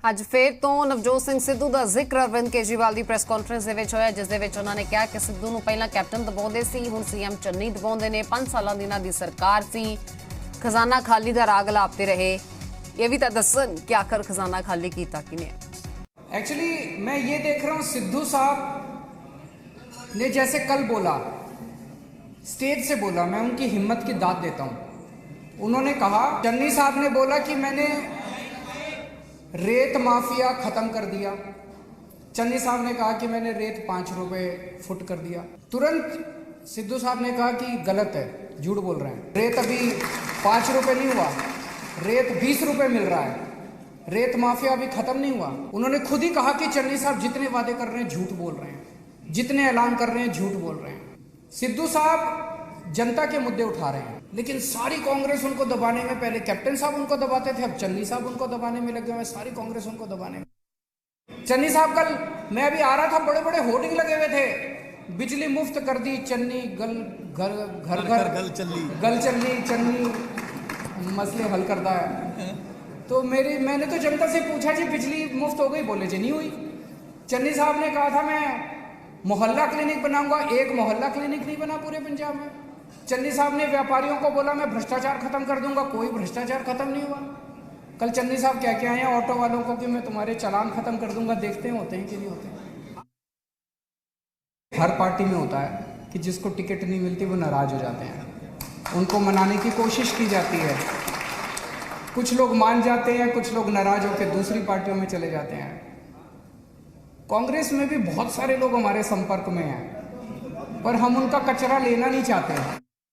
ਅੱਜ ਫੇਰ ਤੋਂ ਨਵਜੋਤ ਸਿੰਘ ਸਿੱਧੂ ਦਾ ਜ਼ਿਕਰ ਅਰਵਿੰਦ ਕੇਜਰੀਵਾਲ ਦੀ ਪ੍ਰੈਸ ਕਾਨਫਰੰਸ ਦੇ ਵਿੱਚ ਹੋਇਆ, ਜਿਸ ਦੇ ਵਿੱਚ ਉਹਨਾਂ ਨੇ ਕਿਹਾ ਕਿ ਸਿੱਧੂ ਨੂੰ ਪਹਿਲਾਂ ਕੈਪਟਨ ਦਬਾਉਂਦੇ ਸੀ, ਹੁਣ ਸੀਐਮ ਚੰਨੀ ਦਬਾਉਂਦੇ ਨੇ। 5 ਸਾਲਾਂ ਦੀ ਇਹਨਾਂ ਦੀ ਸਰਕਾਰ ਸੀ, ਖਜ਼ਾਨਾ ਖਾਲੀ ਦਾ ਰਾਗ ਲਾਪਤੇ ਰਹੇ। ਇਹ ਵੀ ਤਾਂ ਦੱਸਣ ਕਿ ਆਖਰ खजाना खाली किया किने। एक्चुअली मैं ये देख रहा हूँ, सिद्धू साहब ने जैसे कल बोला, स्टेज से बोला, मैं उनकी हिम्मत की दाद देता हूँ। उन्होंने कहा, चन्नी साहब ने बोला कि मैंने रेत माफिया खत्म कर दिया। चन्नी साहब ने कहा कि मैंने रेत 5 रुपए फुट कर दिया। तुरंत सिद्धू साहब ने कहा कि गलत है, झूठ बोल रहे हैं, रेत अभी 5 रुपए नहीं हुआ, रेत 20 रुपए मिल रहा है, रेत माफिया अभी खत्म नहीं हुआ। उन्होंने खुद ही कहा कि चन्नी साहब जितने वादे कर रहे हैं झूठ बोल रहे हैं, जितने ऐलान कर रहे हैं झूठ बोल रहे हैं। सिद्धू साहब जनता के मुद्दे उठा रहे हैं, लेकिन सारी कांग्रेस उनको दबाने में, पहले कैप्टन साहब उनको दबाते थे, अब चन्नी साहब उनको दबाने में लगे हुए, सारी कांग्रेस उनको दबाने में। चन्नी साहब कल, मैं अभी आ रहा था, बड़े बड़े होर्डिंग लगे हुए थे, बिजली मुफ्त कर दी चन्नी, गल चल्ली चन्नी मसले हल करता है। तो मैंने तो जनता से पूछा जी बिजली मुफ्त हो गई, बोले जी नहीं हुई। चन्नी साहब ने कहा था मैं मोहल्ला क्लिनिक बनाऊंगा, एक मोहल्ला क्लिनिक नहीं बना पूरे पंजाब में। चन्नी साहब ने व्यापारियों को बोला मैं भ्रष्टाचार खत्म कर दूंगा, कोई भ्रष्टाचार खत्म नहीं हुआ। कल चन्नी साहब क्या क्या आए हैं ऑटो वालों को कि मैं तुम्हारे चालान खत्म कर दूंगा, देखते हैं होते हैं कि नहीं होते। हर पार्टी में होता है कि जिसको टिकट नहीं मिलती वो नाराज हो जाते हैं, उनको मनाने की कोशिश की जाती है, कुछ लोग मान जाते हैं, कुछ लोग नाराज होकर दूसरी पार्टियों में चले जाते हैं। कांग्रेस में भी बहुत सारे लोग हमारे संपर्क में हैं, पर हम उनका कचरा लेना नहीं चाहते हैं।